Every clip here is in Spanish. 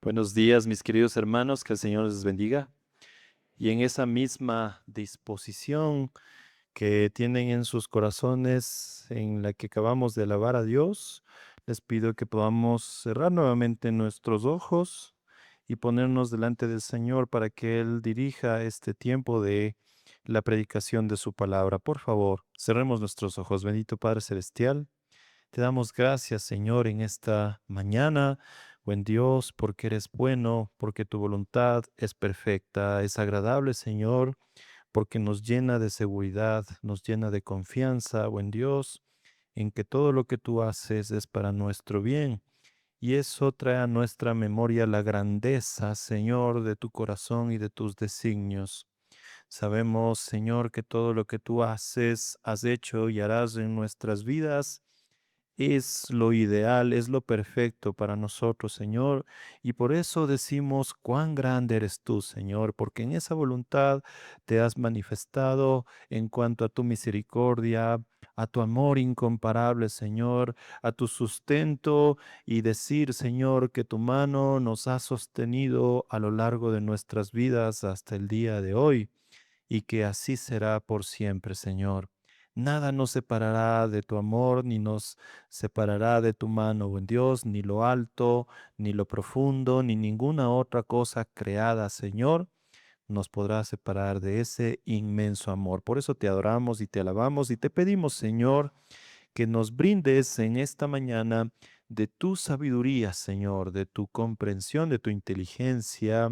Buenos días, mis queridos hermanos, que el Señor les bendiga. Y en esa misma disposición que tienen en sus corazones, en la que acabamos de alabar a Dios, les pido que podamos cerrar nuevamente nuestros ojos y ponernos delante del Señor para que Él dirija este tiempo de la predicación de su palabra. Por favor, cerremos nuestros ojos. Bendito Padre Celestial. Te damos gracias, Señor, en esta mañana, buen Dios, porque eres bueno, porque tu voluntad es perfecta, es agradable, Señor, porque nos llena de seguridad, nos llena de confianza, buen Dios, en que todo lo que tú haces es para nuestro bien. Y eso trae a nuestra memoria la grandeza, Señor, de tu corazón y de tus designios. Sabemos, Señor, que todo lo que tú haces, has hecho y harás en nuestras vidas es lo ideal, es lo perfecto para nosotros, Señor. Y por eso decimos cuán grande eres tú, Señor, porque en esa voluntad te has manifestado en cuanto a tu misericordia, a tu amor incomparable, Señor, a tu sustento y decir, Señor, que tu mano nos ha sostenido a lo largo de nuestras vidas hasta el día de hoy y que así será por siempre, Señor. Nada nos separará de tu amor, ni nos separará de tu mano, buen Dios, ni lo alto, ni lo profundo, ni ninguna otra cosa creada, Señor, nos podrá separar de ese inmenso amor. Por eso te adoramos y te alabamos y te pedimos, Señor, que nos brindes en esta mañana de tu sabiduría, Señor, de tu comprensión, de tu inteligencia,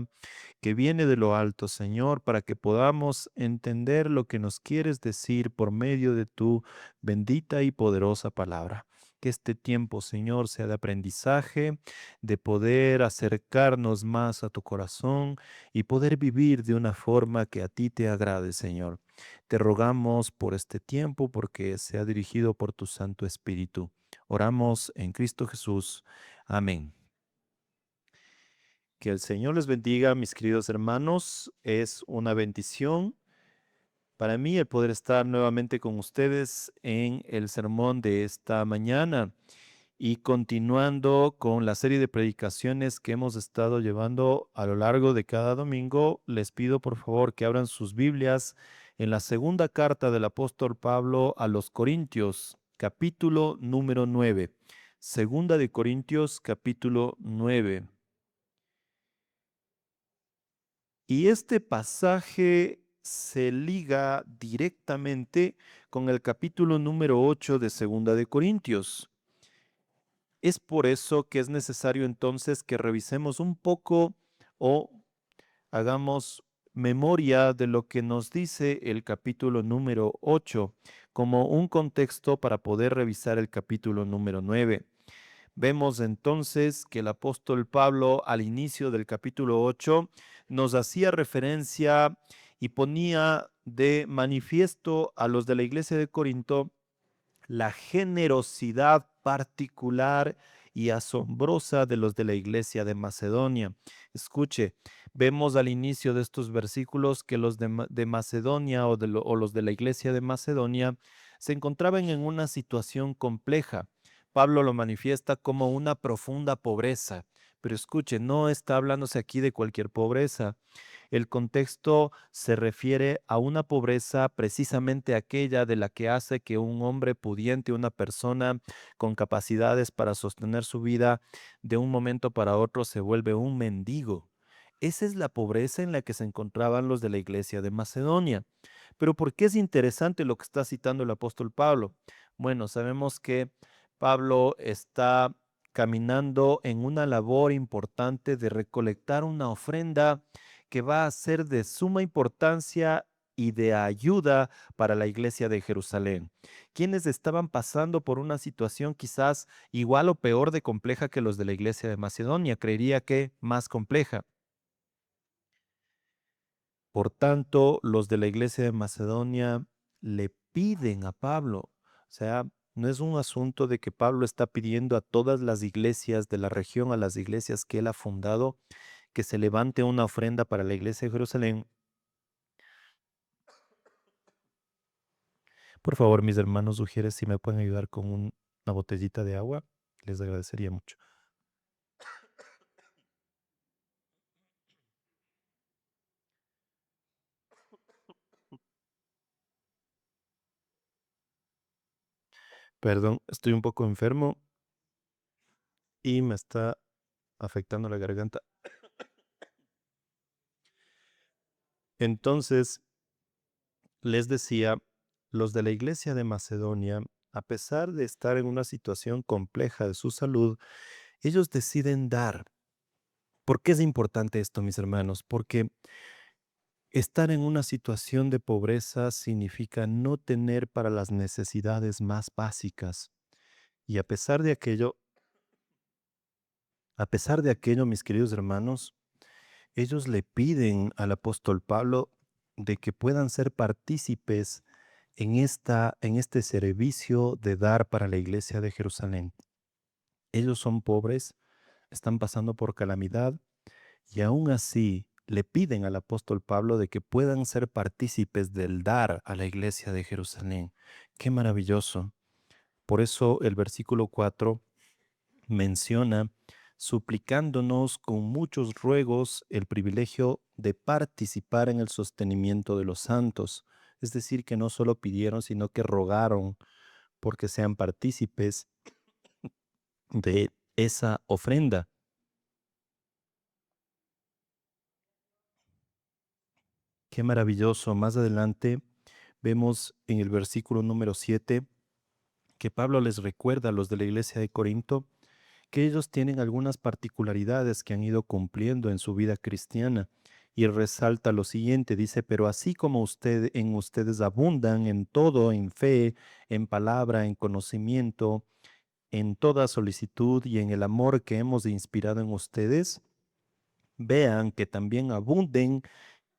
que viene de lo alto, Señor, para que podamos entender lo que nos quieres decir por medio de tu bendita y poderosa palabra. Que este tiempo, Señor, sea de aprendizaje, de poder acercarnos más a tu corazón y poder vivir de una forma que a ti te agrade, Señor. Te rogamos por este tiempo porque sea dirigido por tu Santo Espíritu. Oramos en Cristo Jesús. Amén. Que el Señor les bendiga, mis queridos hermanos. Es una bendición para mí el poder estar nuevamente con ustedes en el sermón de esta mañana y continuando con la serie de predicaciones que hemos estado llevando a lo largo de cada domingo. Les pido por favor que abran sus Biblias en la segunda carta del apóstol Pablo a los Corintios, capítulo número 9. Segunda de Corintios, capítulo 9. Y este pasaje se liga directamente con el capítulo número 8 de Segunda de Corintios. Es por eso que es necesario entonces que revisemos un poco o hagamos memoria de lo que nos dice el capítulo número 8 como un contexto para poder revisar el capítulo número 9. Vemos entonces que el apóstol Pablo al inicio del capítulo 8 nos hacía referencia y ponía de manifiesto a los de la iglesia de Corinto la generosidad particular y asombrosa de los de la iglesia de Macedonia. Escuche, vemos al inicio de estos versículos que los de Macedonia o los de la iglesia de Macedonia se encontraban en una situación compleja. Pablo lo manifiesta como una profunda pobreza, pero escuche, no está hablándose aquí de cualquier pobreza. El contexto se refiere a una pobreza precisamente aquella de la que hace que un hombre pudiente, una persona con capacidades para sostener su vida, de un momento para otro se vuelve un mendigo. Esa es la pobreza en la que se encontraban los de la iglesia de Macedonia. Pero ¿por qué es interesante lo que está citando el apóstol Pablo? Bueno, sabemos que Pablo está caminando en una labor importante de recolectar una ofrenda que va a ser de suma importancia y de ayuda para la iglesia de Jerusalén, quienes estaban pasando por una situación quizás igual o peor de compleja que los de la iglesia de Macedonia, creería que más compleja. Por tanto, los de la iglesia de Macedonia le piden a Pablo, o sea, no es un asunto de que Pablo está pidiendo a todas las iglesias de la región, a las iglesias que él ha fundado, que se levante una ofrenda para la iglesia de Jerusalén. Por favor, mis hermanos Ujieres, si me pueden ayudar con una botellita de agua, les agradecería mucho. Perdón, estoy un poco enfermo y me está afectando la garganta. Entonces, les decía, los de la iglesia de Macedonia, a pesar de estar en una situación compleja de su salud, ellos deciden dar. ¿Por qué es importante esto, mis hermanos? Porque estar en una situación de pobreza significa no tener para las necesidades más básicas. Y a pesar de aquello, mis queridos hermanos, ellos le piden al apóstol Pablo de que puedan ser partícipes en este servicio de dar para la iglesia de Jerusalén. Ellos son pobres, están pasando por calamidad y aún así le piden al apóstol Pablo de que puedan ser partícipes del dar a la iglesia de Jerusalén. Qué maravilloso. Por eso el versículo 4 menciona, suplicándonos con muchos ruegos el privilegio de participar en el sostenimiento de los santos. Es decir, que no solo pidieron, sino que rogaron porque sean partícipes de esa ofrenda. Qué maravilloso. Más adelante vemos en el versículo número 7 que Pablo les recuerda a los de la iglesia de Corinto que ellos tienen algunas particularidades que han ido cumpliendo en su vida cristiana. Y resalta lo siguiente, dice, pero así como ustedes abundan en todo, en fe, en palabra, en conocimiento, en toda solicitud y en el amor que hemos inspirado en ustedes, vean que también abunden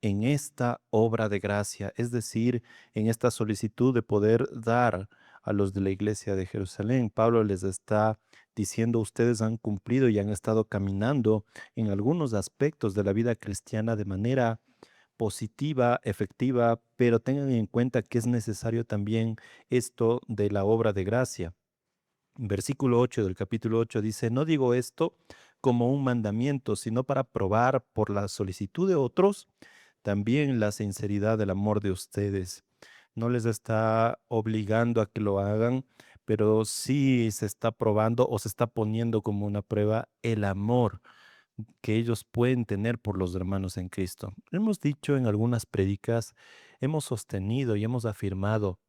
en esta obra de gracia, es decir, en esta solicitud de poder dar a los de la iglesia de Jerusalén. Pablo les está diciendo, ustedes han cumplido y han estado caminando en algunos aspectos de la vida cristiana de manera positiva, efectiva, pero tengan en cuenta que es necesario también esto de la obra de gracia. Versículo 8 del capítulo 8 dice, no digo esto como un mandamiento, sino para probar por la solicitud de otros también la sinceridad del amor de ustedes. No les está obligando a que lo hagan, pero sí se está probando o se está poniendo como una prueba el amor que ellos pueden tener por los hermanos en Cristo. Hemos dicho en algunas prédicas, hemos sostenido y hemos afirmado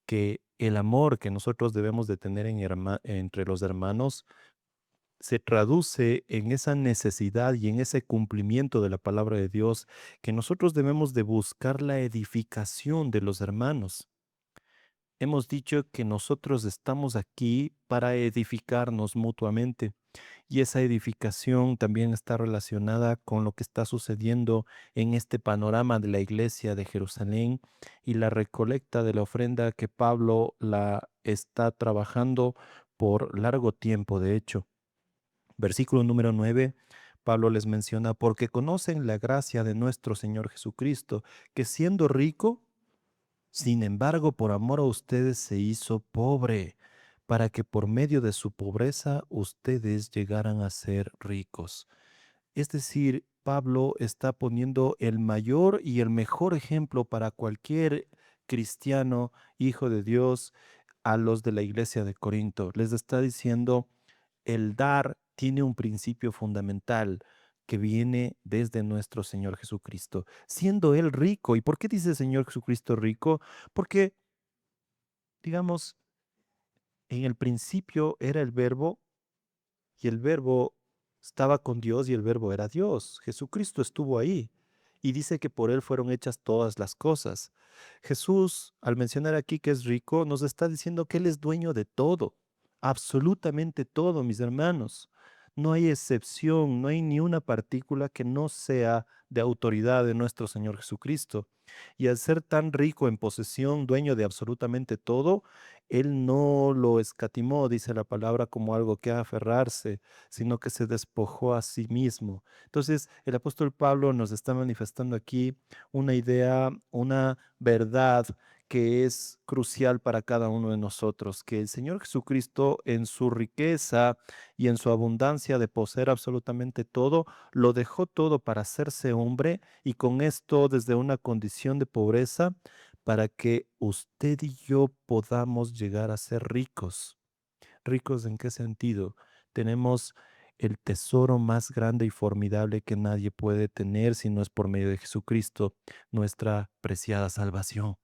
que el amor que nosotros debemos de tener entre los hermanos se traduce en esa necesidad y en ese cumplimiento de la palabra de Dios, que nosotros debemos de buscar la edificación de los hermanos. Hemos dicho que nosotros estamos aquí para edificarnos mutuamente y esa edificación también está relacionada con lo que está sucediendo en este panorama de la iglesia de Jerusalén y la recolecta de la ofrenda que Pablo la está trabajando por largo tiempo, de hecho. Versículo número 9, Pablo les menciona, porque conocen la gracia de nuestro Señor Jesucristo, que siendo rico, sin embargo, por amor a ustedes se hizo pobre, para que por medio de su pobreza ustedes llegaran a ser ricos. Es decir, Pablo está poniendo el mayor y el mejor ejemplo para cualquier cristiano, hijo de Dios, a los de la iglesia de Corinto. Les está diciendo, el dar tiene un principio fundamental que viene desde nuestro Señor Jesucristo, siendo Él rico. ¿Y por qué dice Señor Jesucristo rico? Porque, digamos, en el principio era el verbo y el verbo estaba con Dios y el verbo era Dios. Jesucristo estuvo ahí y dice que por Él fueron hechas todas las cosas. Jesús, al mencionar aquí que es rico, nos está diciendo que Él es dueño de todo, absolutamente todo, mis hermanos. No hay excepción, no hay ni una partícula que no sea de autoridad de nuestro Señor Jesucristo. Y al ser tan rico en posesión, dueño de absolutamente todo, Él no lo escatimó, dice la palabra, como algo que aferrarse, sino que se despojó a sí mismo. Entonces, el apóstol Pablo nos está manifestando aquí una idea, una verdad que es crucial para cada uno de nosotros, que el Señor Jesucristo en su riqueza y en su abundancia de poseer absolutamente todo, lo dejó todo para hacerse hombre y con esto desde una condición de pobreza para que usted y yo podamos llegar a ser ricos. ¿Ricos en qué sentido? Tenemos el tesoro más grande y formidable que nadie puede tener si no es por medio de Jesucristo, nuestra preciada salvación.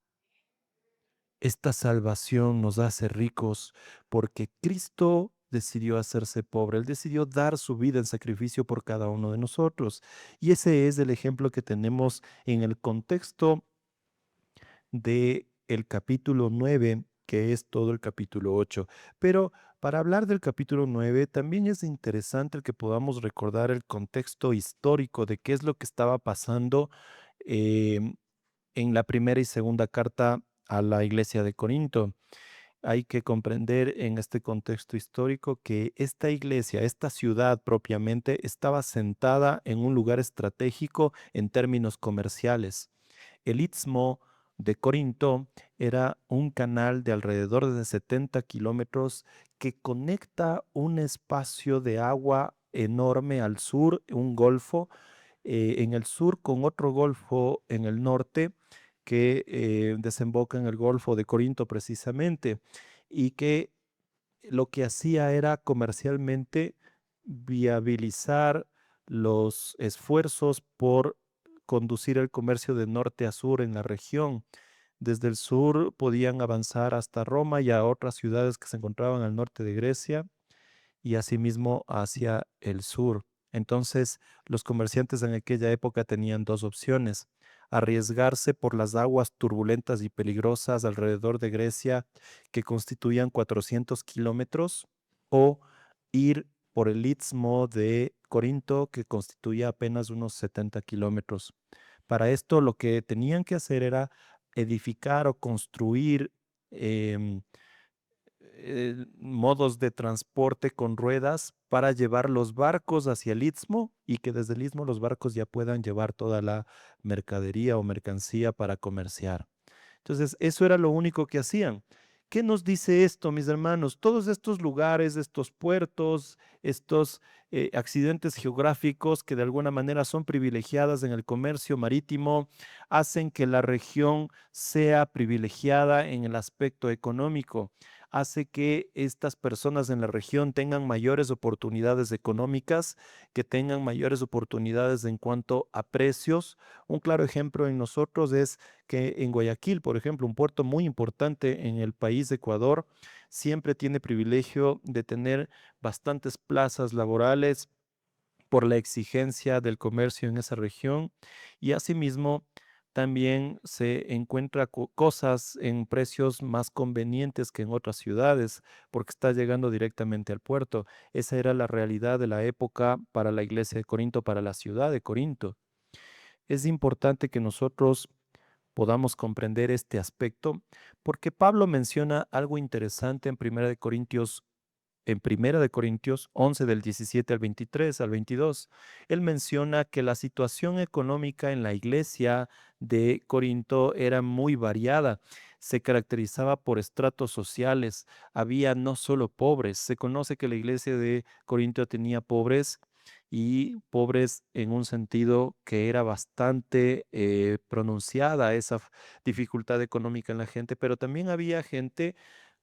Esta salvación nos hace ricos porque Cristo decidió hacerse pobre. Él decidió dar su vida en sacrificio por cada uno de nosotros. Y ese es el ejemplo que tenemos en el contexto de el capítulo 9, que es todo el capítulo 8. Pero para hablar del capítulo 9, también es interesante el que podamos recordar el contexto histórico de qué es lo que estaba pasando em, en la primera y segunda carta a la iglesia de Corinto. Hay que comprender en este contexto histórico que esta iglesia, esta ciudad propiamente, estaba sentada en un lugar estratégico en términos comerciales. El Istmo de Corinto era un canal de alrededor de 70 kilómetros que conecta un espacio de agua enorme al sur, un golfo, en el sur con otro golfo en el norte que desemboca en el Golfo de Corinto precisamente, y que lo que hacía era comercialmente viabilizar los esfuerzos por conducir el comercio de norte a sur en la región. Desde el sur podían avanzar hasta Roma y a otras ciudades que se encontraban al norte de Grecia y asimismo hacia el sur. Entonces, los comerciantes en aquella época tenían dos opciones: arriesgarse por las aguas turbulentas y peligrosas alrededor de Grecia, que constituían 400 kilómetros, o ir por el istmo de Corinto, que constituía apenas unos 70 kilómetros. Para esto, lo que tenían que hacer era edificar o construir em, modos de transporte con ruedas para llevar los barcos hacia el istmo y que desde el istmo los barcos ya puedan llevar toda la mercadería o mercancía para comerciar. Entonces, eso era lo único que hacían. ¿Qué nos dice esto, mis hermanos? Todos estos lugares, estos puertos, estos accidentes geográficos que de alguna manera son privilegiadas en el comercio marítimo, hacen que la región sea privilegiada en el aspecto económico, hace que estas personas en la región tengan mayores oportunidades económicas, que tengan mayores oportunidades en cuanto a precios. Un claro ejemplo en nosotros es que en Guayaquil, por ejemplo, un puerto muy importante en el país de Ecuador, siempre tiene privilegio de tener bastantes plazas laborales por la exigencia del comercio en esa región, y asimismo también se encuentra cosas en precios más convenientes que en otras ciudades porque está llegando directamente al puerto. Esa era la realidad de la época para la iglesia de Corinto, para la ciudad de Corinto. Es importante que nosotros podamos comprender este aspecto porque Pablo menciona algo interesante en Primera de Corintios 11 del 17 al 23 al 22. Él menciona que la situación económica en la iglesia de Corinto era muy variada. Se caracterizaba por estratos sociales. Había no solo pobres. Se conoce que la iglesia de Corinto tenía pobres, y pobres en un sentido que era bastante pronunciada esa dificultad económica en la gente, pero también había gente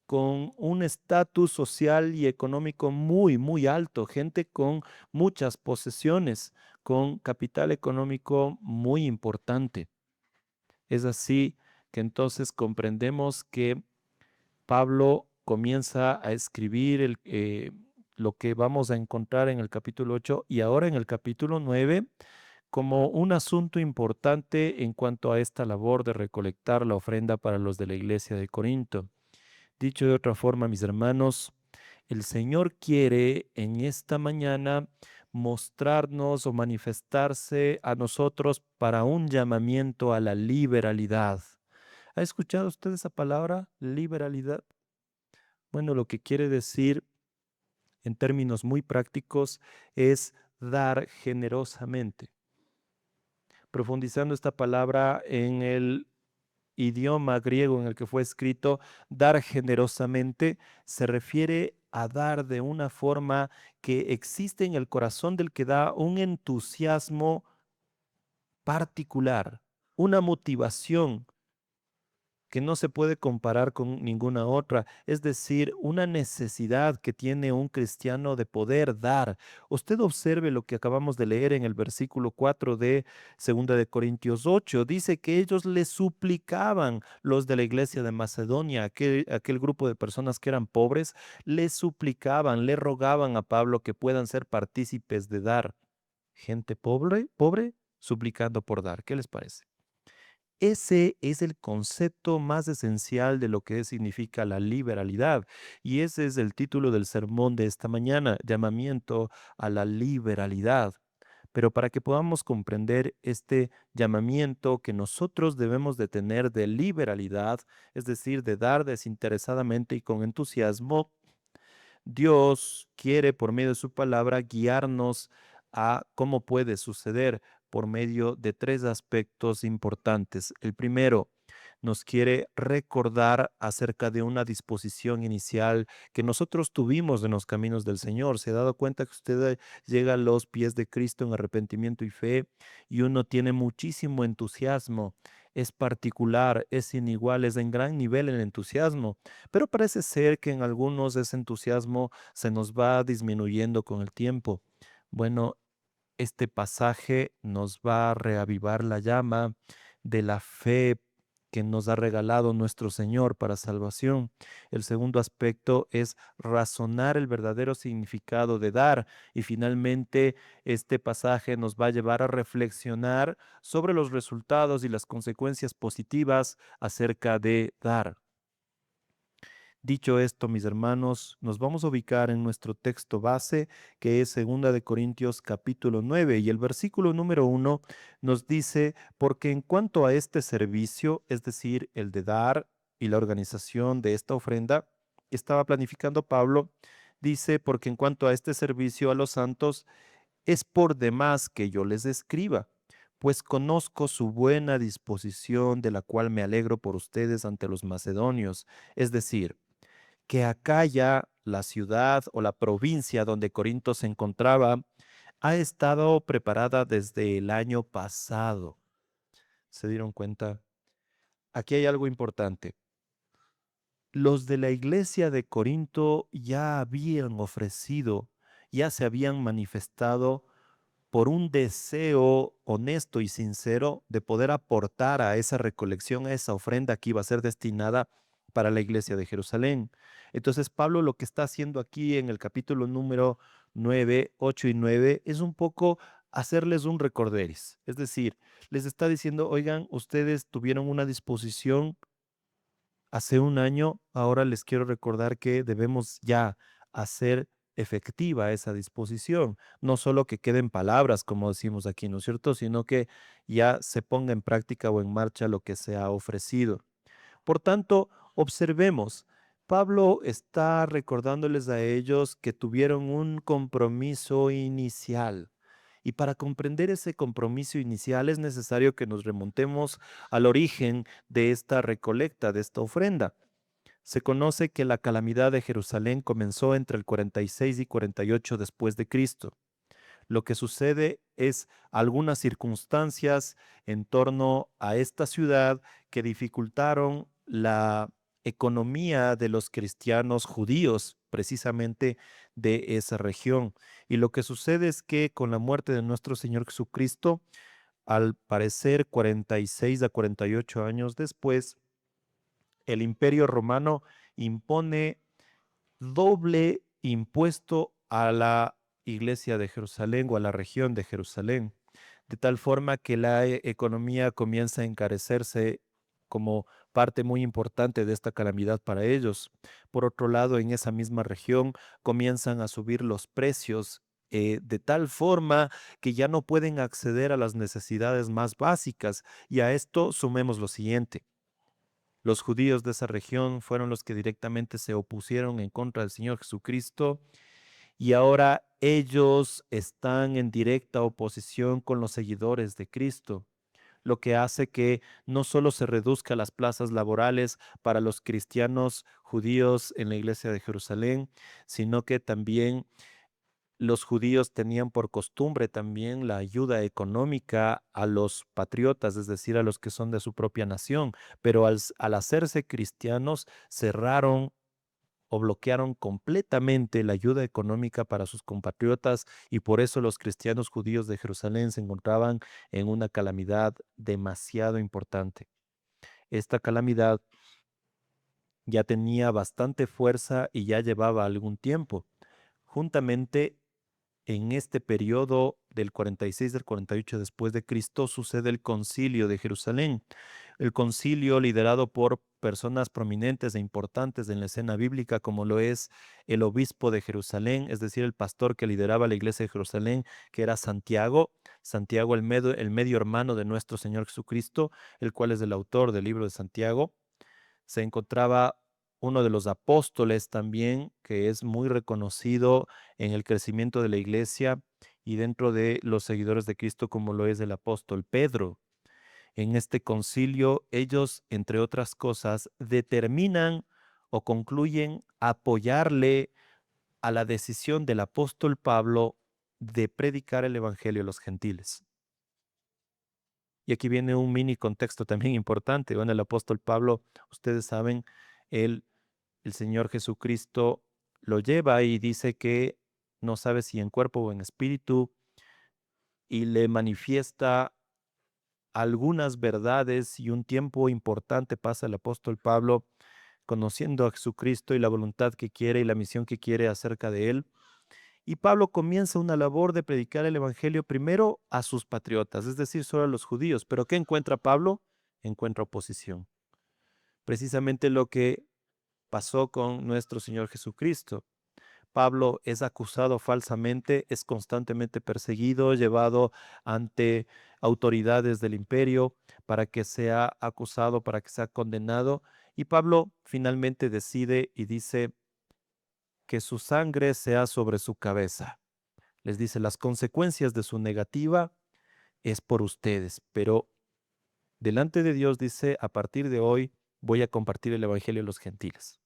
con un estatus social y económico muy, muy alto, gente con muchas posesiones, con capital económico muy importante. Es así que entonces comprendemos que Pablo comienza a escribir lo que vamos a encontrar en el capítulo 8 y ahora en el capítulo 9 como un asunto importante en cuanto a esta labor de recolectar la ofrenda para los de la iglesia de Corinto. Dicho de otra forma, mis hermanos, el Señor quiere en esta mañana mostrarnos o manifestarse a nosotros para un llamamiento a la liberalidad. ¿Ha escuchado usted esa palabra, liberalidad? Bueno, lo que quiere decir en términos muy prácticos es dar generosamente. Profundizando esta palabra en el idioma griego en el que fue escrito, dar generosamente se refiere a dar de una forma que existe en el corazón del que da un entusiasmo particular, una motivación que no se puede comparar con ninguna otra, es decir, una necesidad que tiene un cristiano de poder dar. Usted observe lo que acabamos de leer en el versículo 4 de 2 de Corintios 8. Dice que ellos le suplicaban, los de la iglesia de Macedonia, aquel grupo de personas que eran pobres, le suplicaban, le rogaban a Pablo que puedan ser partícipes de dar. Gente pobre, pobre, suplicando por dar. ¿Qué les parece? Ese es el concepto más esencial de lo que significa la liberalidad. Y ese es el título del sermón de esta mañana, llamamiento a la liberalidad. Pero para que podamos comprender este llamamiento que nosotros debemos de tener de liberalidad, es decir, de dar desinteresadamente y con entusiasmo, Dios quiere por medio de su palabra guiarnos a cómo puede suceder por medio de tres aspectos importantes. El primero, nos quiere recordar acerca de una disposición inicial que nosotros tuvimos en los caminos del Señor. ¿Se ha dado cuenta que usted llega a los pies de Cristo en arrepentimiento y fe y uno tiene muchísimo entusiasmo? Es particular, es sin igual, es en gran nivel el entusiasmo, pero parece ser que en algunos ese entusiasmo se nos va disminuyendo con el tiempo. Bueno, este pasaje nos va a reavivar la llama de la fe que nos ha regalado nuestro Señor para salvación. El segundo aspecto es razonar el verdadero significado de dar. Y finalmente, este pasaje nos va a llevar a reflexionar sobre los resultados y las consecuencias positivas acerca de dar. Dicho esto, mis hermanos, nos vamos a ubicar en nuestro texto base, que es 2 de Corintios capítulo 9, y el versículo número 1 nos dice, porque en cuanto a este servicio, es decir, el de dar y la organización de esta ofrenda, estaba planificando Pablo, dice, porque en cuanto a este servicio a los santos, es por demás que yo les escriba, pues conozco su buena disposición, de la cual me alegro por ustedes ante los macedonios, es decir, que Acaya, la ciudad o la provincia donde Corinto se encontraba, ha estado preparada desde el año pasado. ¿Se dieron cuenta? Aquí hay algo importante. Los de la iglesia de Corinto ya habían ofrecido, ya se habían manifestado por un deseo honesto y sincero de poder aportar a esa recolección, a esa ofrenda que iba a ser destinada para la iglesia de Jerusalén. Entonces, Pablo lo que está haciendo aquí en el capítulo número 9, 8 y 9 es un poco hacerles un recorderis. Es decir, les está diciendo, oigan, ustedes tuvieron una disposición hace un año, ahora les quiero recordar que debemos ya hacer efectiva esa disposición, no solo que queden palabras, como decimos aquí, ¿no es cierto?, sino que ya se ponga en práctica o en marcha lo que se ha ofrecido. Por tanto, observemos, Pablo está recordándoles a ellos que tuvieron un compromiso inicial. Y para comprender ese compromiso inicial es necesario que nos remontemos al origen de esta recolecta, de esta ofrenda. Se conoce que la calamidad de Jerusalén comenzó entre el 46 y 48 después de Cristo. Lo que sucede es algunas circunstancias en torno a esta ciudad que dificultaron la economía de los cristianos judíos, precisamente de esa región. Y lo que sucede es que con la muerte de nuestro Señor Jesucristo, al parecer 46 a 48 años después, el Imperio Romano impone doble impuesto a la iglesia de Jerusalén o a la región de Jerusalén, de tal forma que la economía comienza a encarecerse como parte muy importante de esta calamidad para ellos. Por otro lado, en esa misma región comienzan a subir los precios de tal forma que ya no pueden acceder a las necesidades más básicas. Y a esto sumemos lo siguiente. Los judíos de esa región fueron los que directamente se opusieron en contra del Señor Jesucristo y ahora ellos están en directa oposición con los seguidores de Cristo, lo que hace que no solo se reduzca las plazas laborales para los cristianos judíos en la iglesia de Jerusalén, sino que también Los judíos tenían por costumbre también la ayuda económica a los patriotas, es decir, a los que son de su propia nación, pero al hacerse cristianos cerraron o bloquearon completamente la ayuda económica para sus compatriotas y por eso los cristianos judíos de Jerusalén se encontraban en una calamidad demasiado importante. Esta calamidad ya tenía bastante fuerza y ya llevaba algún tiempo. Juntamente en este periodo del 46 del 48 después de Cristo sucede el Concilio de Jerusalén. El concilio liderado por personas prominentes e importantes en la escena bíblica, como lo es el obispo de Jerusalén, es decir, el pastor que lideraba la iglesia de Jerusalén, que era Santiago, Santiago el medio hermano de nuestro Señor Jesucristo, el cual es el autor del libro de Santiago. Se encontraba uno de los apóstoles también, que es muy reconocido en el crecimiento de la iglesia y dentro de los seguidores de Cristo, como lo es el apóstol Pedro. En este concilio, ellos, entre otras cosas, determinan o concluyen apoyarle a la decisión del apóstol Pablo de predicar el evangelio a los gentiles. Y aquí viene un mini contexto también importante. Bueno, el apóstol Pablo, ustedes saben, él, el Señor Jesucristo lo lleva y dice que no sabe si en cuerpo o en espíritu y le manifiesta algunas verdades y un tiempo importante pasa el apóstol Pablo conociendo a Jesucristo y la voluntad que quiere y la misión que quiere acerca de él. Y Pablo comienza una labor de predicar el evangelio primero a sus patriotas, es decir, solo a los judíos. Pero ¿qué encuentra Pablo? Encuentra oposición. Precisamente lo que pasó con nuestro Señor Jesucristo. Pablo es acusado falsamente, es constantemente perseguido, llevado ante autoridades del imperio para que sea acusado, para que sea condenado. Y Pablo finalmente decide y dice que su sangre sea sobre su cabeza. Les dice, las consecuencias de su negativa es por ustedes, pero delante de Dios dice, a partir de hoy voy a compartir el Evangelio a los gentiles.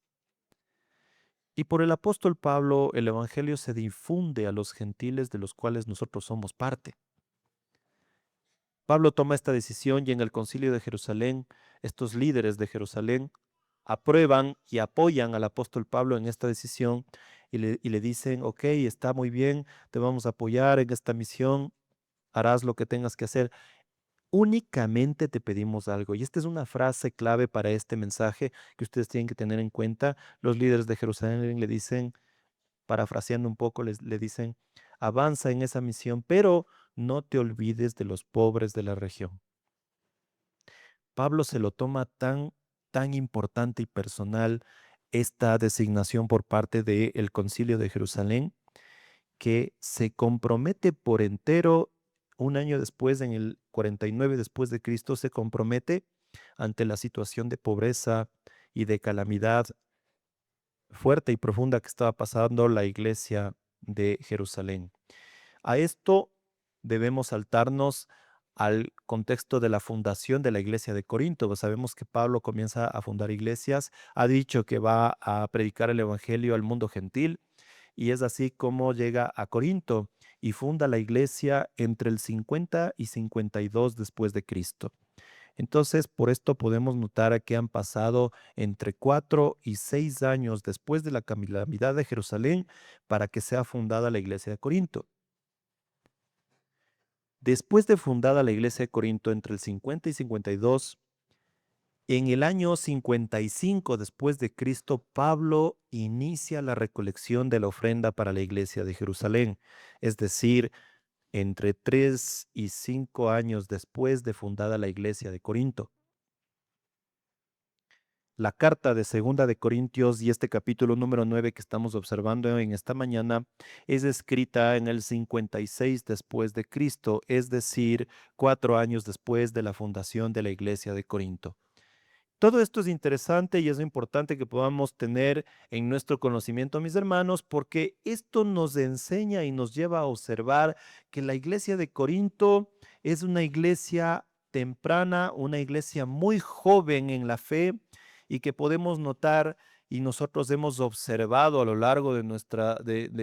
Y por el apóstol Pablo, el Evangelio se difunde a los gentiles de los cuales nosotros somos parte. Pablo toma esta decisión y en el concilio de Jerusalén, estos líderes de Jerusalén aprueban y apoyan al apóstol Pablo en esta decisión y le dicen, ok, está muy bien, te vamos a apoyar en esta misión, harás lo que tengas que hacer. Únicamente te pedimos algo. Y esta es una frase clave para este mensaje que ustedes tienen que tener en cuenta. Los líderes de Jerusalén le dicen, parafraseando un poco, le dicen, avanza en esa misión, pero no te olvides de los pobres de la región. Pablo se lo toma tan importante y personal esta designación por parte del Concilio de Jerusalén, que se compromete por entero, un año después, en el 49 después de Cristo, se compromete ante la situación de pobreza y de calamidad fuerte y profunda que estaba pasando la iglesia de Jerusalén. A esto debemos saltarnos al contexto de la fundación de la iglesia de Corinto. Pues sabemos que Pablo comienza a fundar iglesias, ha dicho que va a predicar el evangelio al mundo gentil y es así como llega a Corinto y funda la iglesia entre el 50 y 52 después de Cristo. Entonces, por esto podemos notar que han pasado entre 4 y 6 años después de la calamidad de Jerusalén para que sea fundada la iglesia de Corinto. Después de fundada la iglesia de Corinto entre el 50 y 52, en el año 55 después de Cristo, Pablo inicia la recolección de la ofrenda para la iglesia de Jerusalén, es decir, entre 3 y 5 años después de fundada la iglesia de Corinto. La carta de Segunda de Corintios y este capítulo número 9 que estamos observando en esta mañana es escrita en el 56 después de Cristo, es decir, 4 años después de la fundación de la iglesia de Corinto. Todo esto es interesante y es importante que podamos tener en nuestro conocimiento, mis hermanos, porque esto nos enseña y nos lleva a observar que la iglesia de Corinto es una iglesia temprana, una iglesia muy joven en la fe y que podemos notar y nosotros hemos observado a lo largo de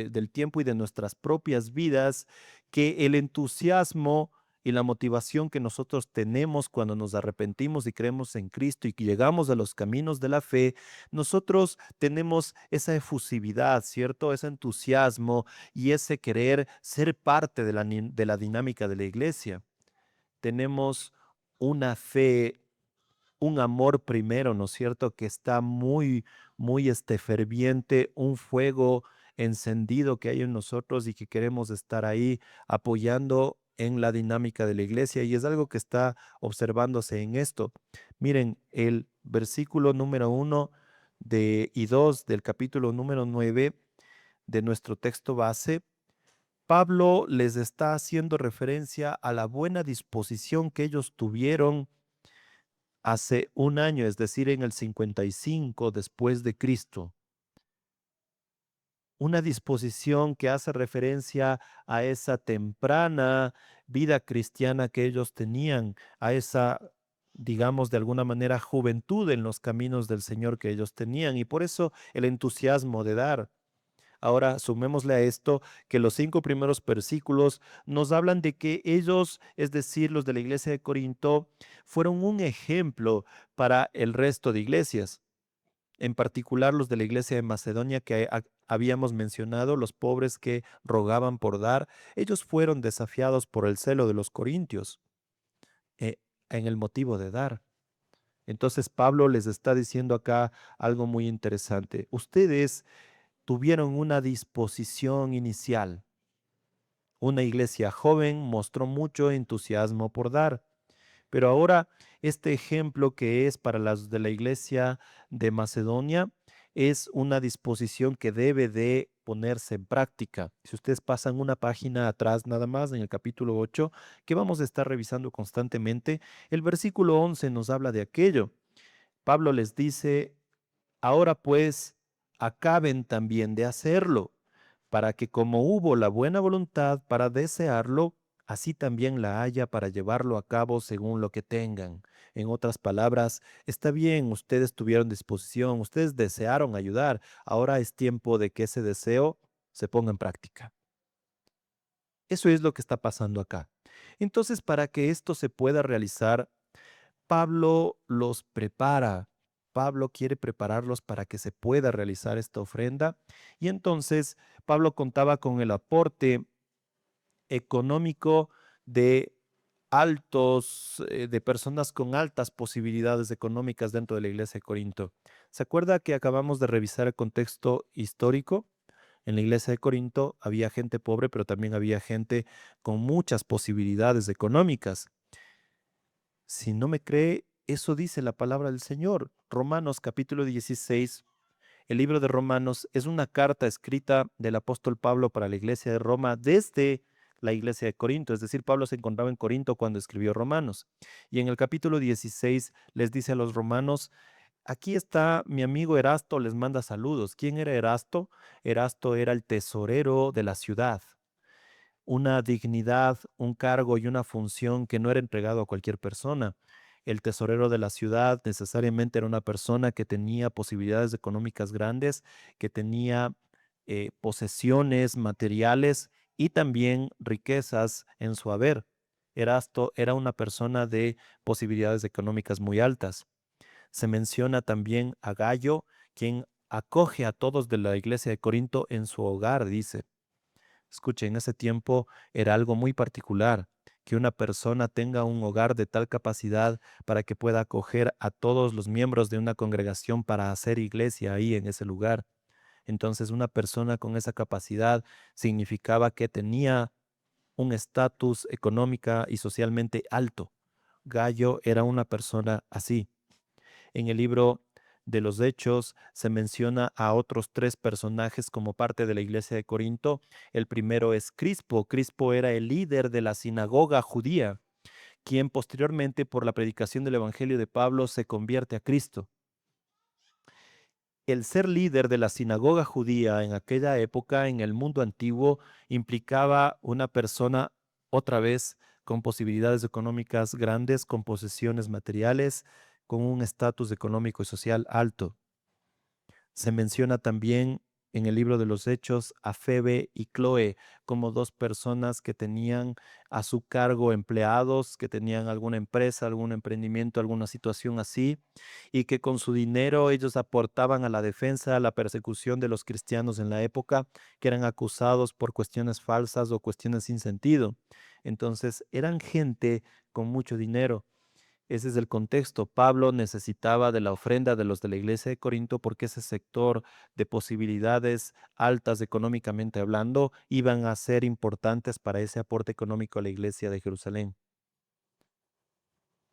del tiempo y de nuestras propias vidas que el entusiasmo y la motivación que nosotros tenemos cuando nos arrepentimos y creemos en Cristo y que llegamos a los caminos de la fe, nosotros tenemos esa efusividad, ¿cierto? Ese entusiasmo y ese querer ser parte de de la dinámica de la iglesia. Tenemos una fe, un amor primero, ¿no es cierto? Que está muy ferviente, un fuego encendido que hay en nosotros y que queremos estar ahí apoyando en la dinámica de la iglesia y es algo que está observándose en esto. Miren, el versículo número 1 y 2 del capítulo número 9 de nuestro texto base, Pablo les está haciendo referencia a la buena disposición que ellos tuvieron hace un año, es decir, en el 55 después de Cristo. Una disposición que hace referencia a esa temprana vida cristiana que ellos tenían, a esa, digamos, de alguna manera, juventud en los caminos del Señor que ellos tenían, y por eso el entusiasmo de dar. Ahora, sumémosle a esto que los 5 primeros versículos nos hablan de que ellos, es decir, los de la iglesia de Corinto, fueron un ejemplo para el resto de iglesias, en particular los de la iglesia de Macedonia que habíamos mencionado, los pobres que rogaban por dar. Ellos fueron desafiados por el celo de los corintios eh, en el motivo de dar. Entonces Pablo les está diciendo acá algo muy interesante. Ustedes tuvieron una disposición inicial. Una iglesia joven mostró mucho entusiasmo por dar, pero ahora este ejemplo que es para las de la iglesia de Macedonia es una disposición que debe de ponerse en práctica. Si ustedes pasan una página atrás nada más en el capítulo 8, que vamos a estar revisando constantemente, el versículo 11 nos habla de aquello. Pablo les dice, ahora pues, acaben también de hacerlo, para que como hubo la buena voluntad para desearlo, así también la haya para llevarlo a cabo según lo que tengan. En otras palabras, está bien, ustedes tuvieron disposición, ustedes desearon ayudar, ahora es tiempo de que ese deseo se ponga en práctica. Eso es lo que está pasando acá. Entonces, para que esto se pueda realizar, Pablo los prepara. Pablo quiere prepararlos para que se pueda realizar esta ofrenda. Y entonces Pablo contaba con el aporte económico de de personas con altas posibilidades económicas dentro de la iglesia de Corinto. ¿Se acuerda que acabamos de revisar el contexto histórico? En la iglesia de Corinto había gente pobre, pero también había gente con muchas posibilidades económicas. Si no me cree, eso dice la palabra del Señor. Romanos capítulo 16. El libro de Romanos es una carta escrita del apóstol Pablo para la iglesia de Roma desde la iglesia de Corinto. Es decir, Pablo se encontraba en Corinto cuando escribió Romanos. Y en el capítulo 16 les dice a los romanos, aquí está mi amigo Erasto, les manda saludos. ¿Quién era Erasto? Erasto era el tesorero de la ciudad, una dignidad, un cargo y una función que no era entregado a cualquier persona. El tesorero de la ciudad necesariamente era una persona que tenía posibilidades económicas grandes, que tenía posesiones materiales y también riquezas en su haber. Erasto era una persona de posibilidades económicas muy altas. Se menciona también a Gayo, quien acoge a todos de la iglesia de Corinto en su hogar, dice. Escuche, en ese tiempo era algo muy particular que una persona tenga un hogar de tal capacidad para que pueda acoger a todos los miembros de una congregación para hacer iglesia ahí en ese lugar. Entonces, una persona con esa capacidad significaba que tenía un estatus económica y socialmente alto. Gallo era una persona así. En el libro de los Hechos se menciona a otros 3 personajes como parte de la iglesia de Corinto. El primero es Crispo. Crispo era el líder de la sinagoga judía, quien posteriormente por la predicación del Evangelio de Pablo se convierte a Cristo. El ser líder de la sinagoga judía en aquella época, en el mundo antiguo, implicaba una persona, otra vez, con posibilidades económicas grandes, con posesiones materiales, con un estatus económico y social alto. Se menciona también en el libro de los Hechos a Febe y Cloe como dos personas que tenían a su cargo empleados, que tenían alguna empresa, algún emprendimiento, alguna situación así, y que con su dinero ellos aportaban a la defensa, a la persecución de los cristianos en la época, que eran acusados por cuestiones falsas o cuestiones sin sentido. Entonces, eran gente con mucho dinero. Ese es el contexto. Pablo necesitaba de la ofrenda de los de la iglesia de Corinto porque ese sector de posibilidades altas económicamente hablando iban a ser importantes para ese aporte económico a la iglesia de Jerusalén.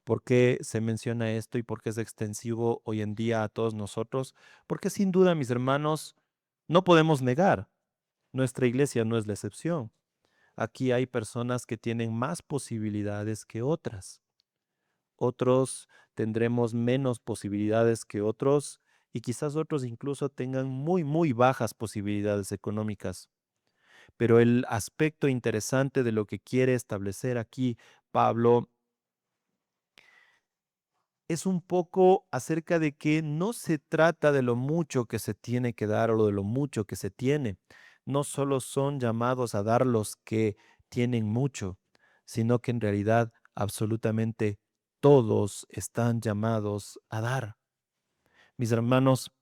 ¿Por qué se menciona esto y por qué es extensivo hoy en día a todos nosotros? Porque sin duda, mis hermanos, no podemos negar, nuestra iglesia no es la excepción. Aquí hay personas que tienen más posibilidades que otras. Otros tendremos menos posibilidades que otros y quizás otros incluso tengan muy, muy bajas posibilidades económicas. Pero el aspecto interesante de lo que quiere establecer aquí Pablo es un poco acerca de que no se trata de lo mucho que se tiene que dar o de lo mucho que se tiene. No solo son llamados a dar los que tienen mucho, sino que en realidad absolutamente todos están llamados a dar. Mis hermanos,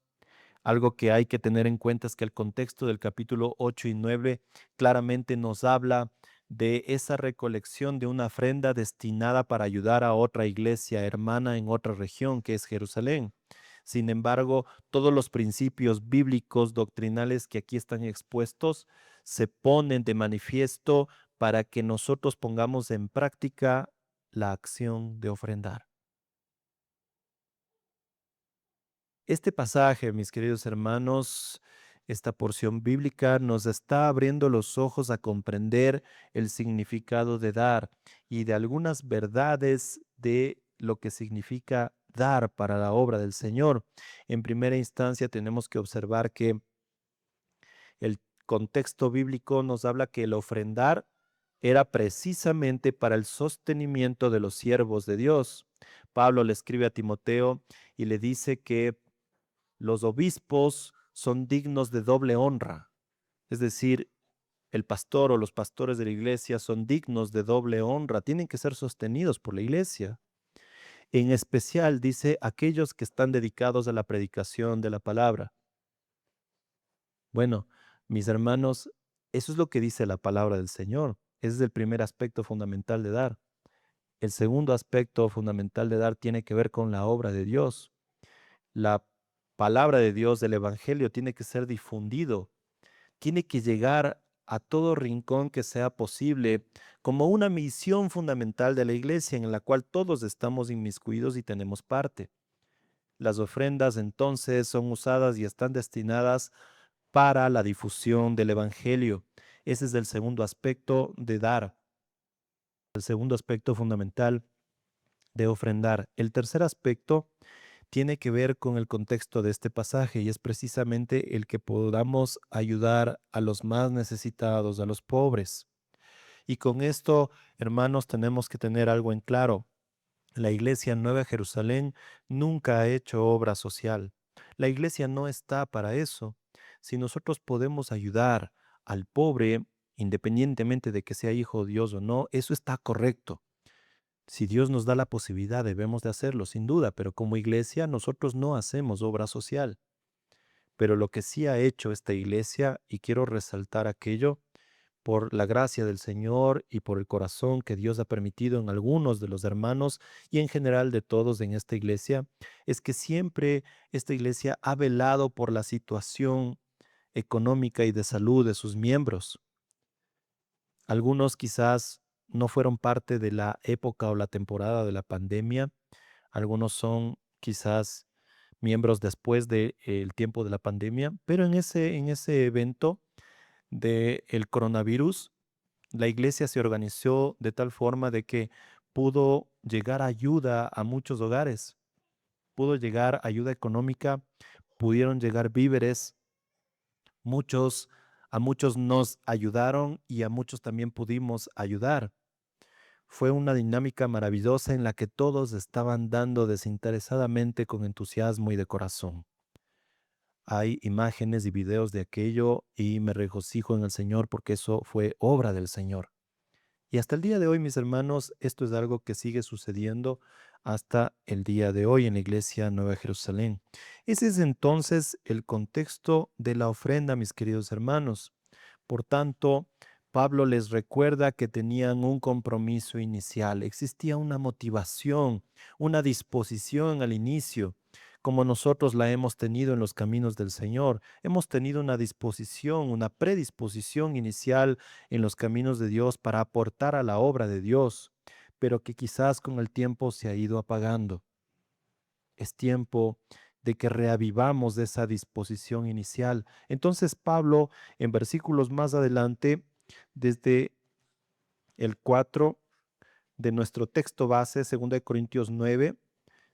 algo que hay que tener en cuenta es que el contexto del capítulo 8 y 9 claramente nos habla de esa recolección de una ofrenda destinada para ayudar a otra iglesia hermana en otra región, que es Jerusalén. Sin embargo, todos los principios bíblicos doctrinales que aquí están expuestos se ponen de manifiesto para que nosotros pongamos en práctica la acción de ofrendar. Este pasaje, mis queridos hermanos, esta porción bíblica nos está abriendo los ojos a comprender el significado de dar y de algunas verdades de lo que significa dar para la obra del Señor. En primera instancia, tenemos que observar que el contexto bíblico nos habla que el ofrendar era precisamente para el sostenimiento de los siervos de Dios. Pablo le escribe a Timoteo y le dice que los obispos son dignos de doble honra, es decir, el pastor o los pastores de la iglesia son dignos de doble honra, tienen que ser sostenidos por la iglesia. En especial dice aquellos que están dedicados a la predicación de la palabra. Bueno, mis hermanos, eso es lo que dice la palabra del Señor. Ese es el primer aspecto fundamental de dar. El segundo aspecto fundamental de dar tiene que ver con la obra de Dios. La palabra de Dios del Evangelio tiene que ser difundido, tiene que llegar a todo rincón que sea posible como una misión fundamental de la iglesia en la cual todos estamos inmiscuidos y tenemos parte. Las ofrendas entonces son usadas y están destinadas para la difusión del Evangelio. Ese es el segundo aspecto de dar, el segundo aspecto fundamental de ofrendar. El tercer aspecto tiene que ver con el contexto de este pasaje y es precisamente el que podamos ayudar a los más necesitados, a los pobres. Y con esto, hermanos, tenemos que tener algo en claro. La Iglesia Nueva Jerusalén nunca ha hecho obra social. La Iglesia no está para eso. Si nosotros podemos ayudar al pobre, independientemente de que sea hijo de Dios o no, eso está correcto. Si Dios nos da la posibilidad, debemos de hacerlo, sin duda, pero como iglesia nosotros no hacemos obra social. Pero lo que sí ha hecho esta iglesia, y quiero resaltar aquello, por la gracia del Señor y por el corazón que Dios ha permitido en algunos de los hermanos y en general de todos en esta iglesia, es que siempre esta iglesia ha velado por la situación económica y de salud de sus miembros. Algunos quizás no fueron parte de la época o la temporada de la pandemia. Algunos son quizás miembros después del tiempo de la pandemia, pero en ese evento del coronavirus, la iglesia se organizó de tal forma de que pudo llegar ayuda a muchos hogares, pudo llegar ayuda económica, pudieron llegar víveres, muchos, a muchos nos ayudaron y a muchos también pudimos ayudar. Fue una dinámica maravillosa en la que todos estaban dando desinteresadamente con entusiasmo y de corazón. hay imágenes y videos de aquello y me regocijo en el Señor porque eso fue obra del Señor. Y hasta el día de hoy, mis hermanos, esto es algo que sigue sucediendo hasta el día de hoy en la iglesia Nueva Jerusalén. Ese es entonces el contexto de la ofrenda, mis queridos hermanos. Por tanto, Pablo les recuerda que tenían un compromiso inicial, existía una motivación, una disposición al inicio, como nosotros la hemos tenido en los caminos del Señor. Hemos tenido una disposición, una predisposición inicial en los caminos de Dios para aportar a la obra de Dios, pero que quizás con el tiempo se ha ido apagando. Es tiempo de que reavivamos esa disposición inicial. Entonces Pablo, en versículos más adelante, desde el 4 de nuestro texto base, 2 Corintios 9,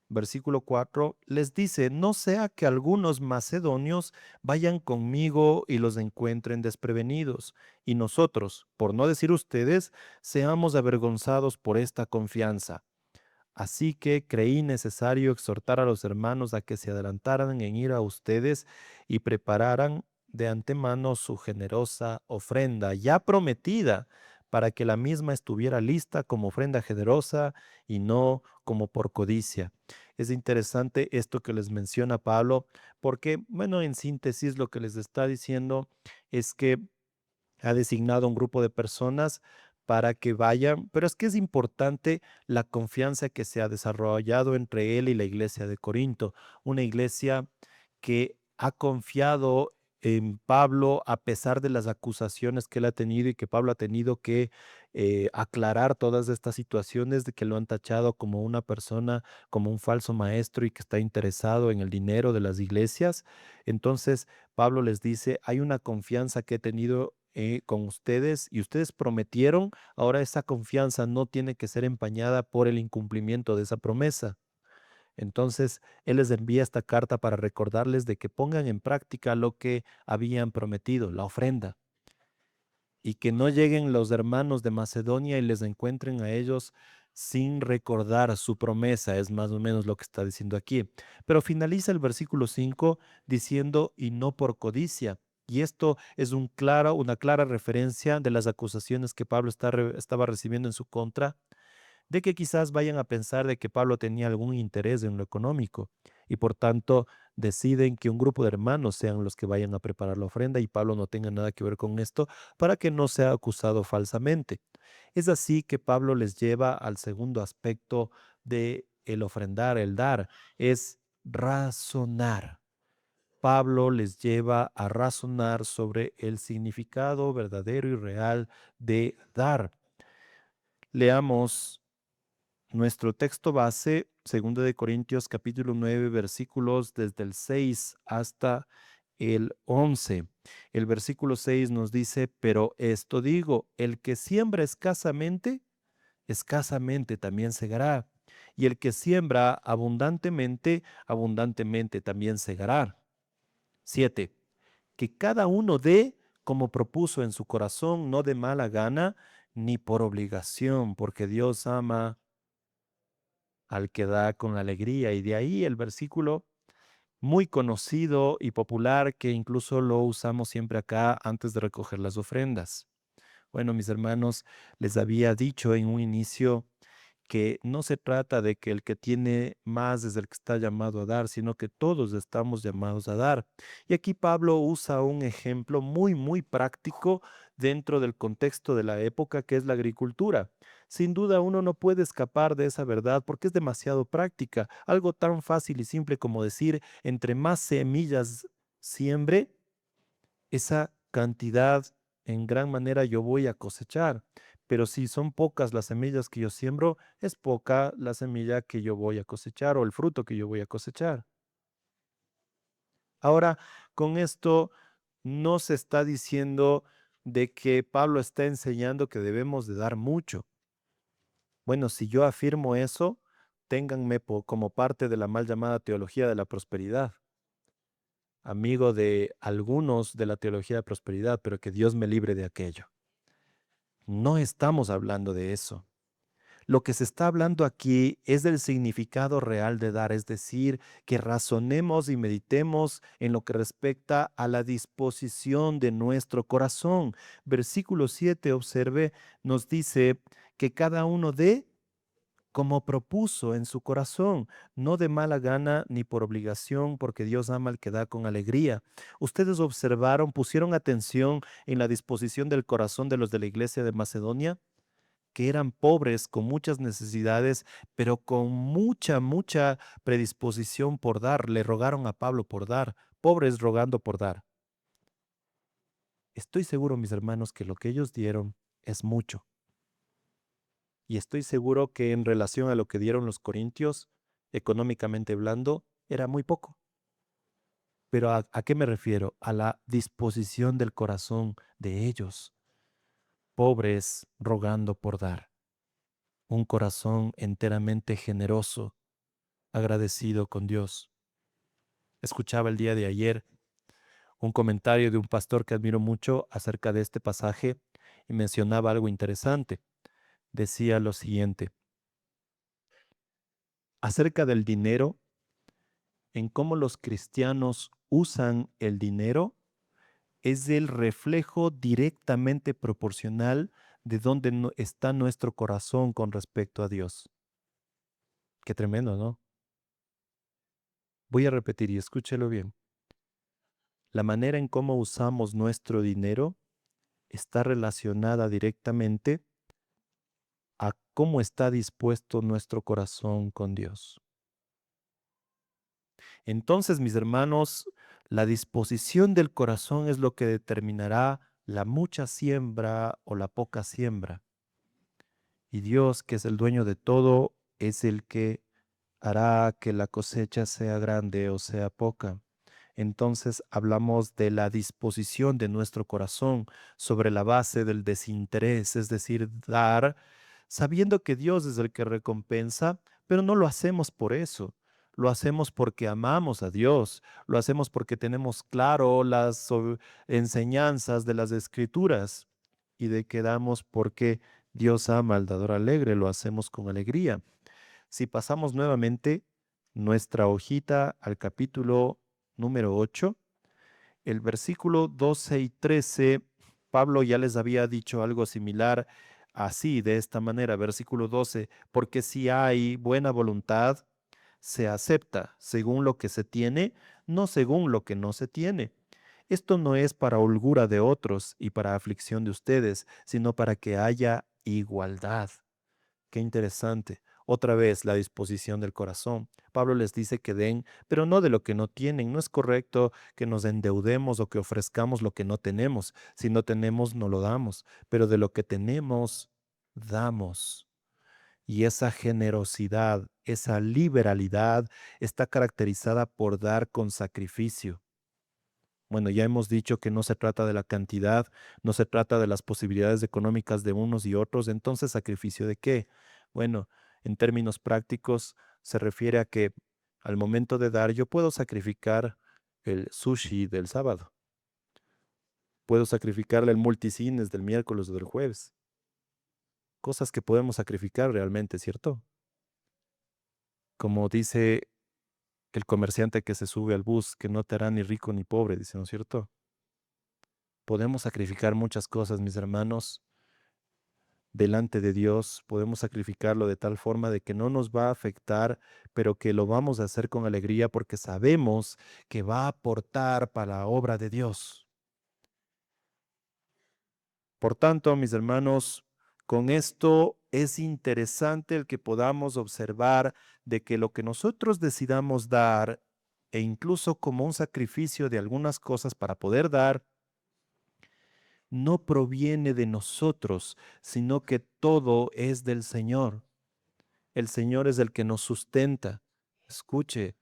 versículo 4, les dice, no sea que algunos macedonios vayan conmigo y los encuentren desprevenidos, y nosotros, por no decir ustedes, seamos avergonzados por esta confianza. Así que creí necesario exhortar a los hermanos a que se adelantaran en ir a ustedes y prepararan de antemano su generosa ofrenda, ya prometida, para que la misma estuviera lista como ofrenda generosa y no como por codicia. Es interesante esto que les menciona Pablo, porque, bueno, en síntesis lo que les está diciendo es que ha designado un grupo de personas para que vayan, pero es que es importante la confianza que se ha desarrollado entre él y la iglesia de Corinto, una iglesia que ha confiado en Pablo a pesar de las acusaciones que él ha tenido y que Pablo ha tenido que aclarar todas estas situaciones de que lo han tachado como una persona, como un falso maestro y que está interesado en el dinero de las iglesias. Entonces, Pablo les dice, hay una confianza que he tenido con ustedes y ustedes prometieron, ahora esa confianza no tiene que ser empañada por el incumplimiento de esa promesa. Entonces, Él les envía esta carta para recordarles de que pongan en práctica lo que habían prometido, la ofrenda, y que no lleguen los hermanos de Macedonia y les encuentren a ellos sin recordar su promesa, es más o menos lo que está diciendo aquí. Pero finaliza el versículo 5 diciendo, y no por codicia. Y esto es una clara referencia de las acusaciones que Pablo estaba recibiendo en su contra de que quizás vayan a pensar de que Pablo tenía algún interés en lo económico y por tanto deciden que un grupo de hermanos sean los que vayan a preparar la ofrenda y Pablo no tenga nada que ver con esto para que no sea acusado falsamente. Es así que Pablo les lleva al segundo aspecto de el ofrendar, el dar, es razonar. Pablo les lleva a razonar sobre el significado verdadero y real de dar. Leamos nuestro texto base, 2 capítulo 9, versículos desde el 6 hasta el 11. El versículo 6 nos dice, pero esto digo, el que siembra escasamente, escasamente también segará, y el que siembra abundantemente, abundantemente también segará. 7. Que cada uno dé como propuso en su corazón, no de mala gana, ni por obligación, porque Dios ama al que da con alegría. Y de ahí el versículo muy conocido y popular que incluso lo usamos siempre acá antes de recoger las ofrendas. Bueno, mis hermanos, les había dicho en un inicio que no se trata de que el que tiene más es el que está llamado a dar, sino que todos estamos llamados a dar. Y aquí Pablo usa un ejemplo muy, muy práctico dentro del contexto de la época, que es la agricultura. Sin duda uno no puede escapar de esa verdad porque es demasiado práctica. Algo tan fácil y simple como decir, entre más semillas siembre, esa cantidad en gran manera yo voy a cosechar. Pero si son pocas las semillas que yo siembro, es poca la semilla que yo voy a cosechar o el fruto que yo voy a cosechar. Ahora, con esto no se está diciendo de que Pablo está enseñando que debemos de dar mucho. Bueno, si yo afirmo eso, ténganme como parte de la mal llamada teología de la prosperidad, amigo de algunos de la teología de prosperidad, pero que Dios me libre de aquello. No estamos hablando de eso. Lo que se está hablando aquí es del significado real de dar, es decir, que razonemos y meditemos en lo que respecta a la disposición de nuestro corazón. Versículo 7, observe, nos dice que cada uno dé como propuso en su corazón, no de mala gana ni por obligación, porque Dios ama al que da con alegría. Ustedes observaron, pusieron atención en la disposición del corazón de los de la iglesia de Macedonia, que eran pobres, con muchas necesidades, pero con mucha predisposición por dar. Le rogaron a Pablo por dar, pobres rogando por dar. Estoy seguro, mis hermanos, que lo que ellos dieron es mucho. Y estoy seguro que en relación a lo que dieron los corintios, económicamente hablando, era muy poco. Pero ¿a qué me refiero? A la disposición del corazón de ellos, pobres rogando por dar. Un corazón enteramente generoso, agradecido con Dios. Escuchaba el día de ayer un comentario de un pastor que admiro mucho acerca de este pasaje y mencionaba algo interesante. Decía lo siguiente, acerca del dinero, en cómo los cristianos usan el dinero, es el reflejo directamente proporcional de dónde está nuestro corazón con respecto a Dios. Qué tremendo, ¿no? Voy a repetir y escúchelo bien. La manera en cómo usamos nuestro dinero está relacionada directamente a cómo está dispuesto nuestro corazón con Dios. Entonces, mis hermanos, la disposición del corazón es lo que determinará la mucha siembra o la poca siembra. Y Dios, que es el dueño de todo, es el que hará que la cosecha sea grande o sea poca. Entonces hablamos de la disposición de nuestro corazón sobre la base del desinterés, es decir, dar, sabiendo que Dios es el que recompensa, pero no lo hacemos por eso. Lo hacemos porque amamos a Dios, lo hacemos porque tenemos claro las enseñanzas de las Escrituras y de que damos porque Dios ama al dador alegre, lo hacemos con alegría. Si pasamos nuevamente nuestra hojita al capítulo número 8, el versículo 12 y 13, Pablo ya les había dicho algo similar así, de esta manera, versículo 12, porque si hay buena voluntad, se acepta según lo que se tiene, no según lo que no se tiene. Esto no es para holgura de otros y para aflicción de ustedes, sino para que haya igualdad. Qué interesante. Otra vez la disposición del corazón. Pablo les dice que den, pero no de lo que no tienen. No es correcto que nos endeudemos o que ofrezcamos lo que no tenemos. Si no tenemos, no lo damos, pero de lo que tenemos, damos. Y esa generosidad, esa liberalidad está caracterizada por dar con sacrificio. Bueno, ya hemos dicho que no se trata de la cantidad, no se trata de las posibilidades económicas de unos y otros, entonces ¿sacrificio de qué? Bueno, en términos prácticos se refiere a que al momento de dar yo puedo sacrificar el sushi del sábado, puedo sacrificarle el multicines del miércoles o del jueves, cosas que podemos sacrificar realmente, ¿cierto? Como dice el comerciante que se sube al bus, que no te hará ni rico ni pobre, dice, ¿no es cierto? Podemos sacrificar muchas cosas, mis hermanos, delante de Dios, podemos sacrificarlo de tal forma de que no nos va a afectar, pero que lo vamos a hacer con alegría porque sabemos que va a aportar para la obra de Dios. Por tanto, mis hermanos, con esto es interesante el que podamos observar de que lo que nosotros decidamos dar, e incluso como un sacrificio de algunas cosas para poder dar, no proviene de nosotros, sino que todo es del Señor. El Señor es el que nos sustenta. Escuche,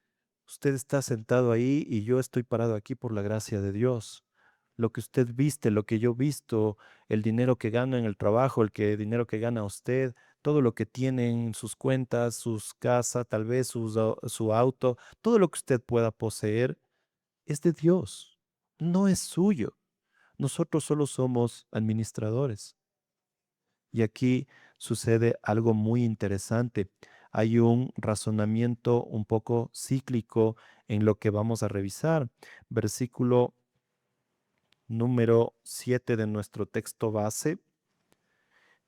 usted está sentado ahí y yo estoy parado aquí por la gracia de Dios. Lo que usted viste, lo que yo visto, el dinero que gano en el trabajo, dinero que gana usted, todo lo que tiene en sus cuentas, sus casas, tal vez su auto, todo lo que usted pueda poseer, es de Dios, no es suyo. Nosotros solo somos administradores. Y aquí sucede algo muy interesante. Hay un razonamiento un poco cíclico en lo que vamos a revisar. Versículo número 7 de nuestro texto base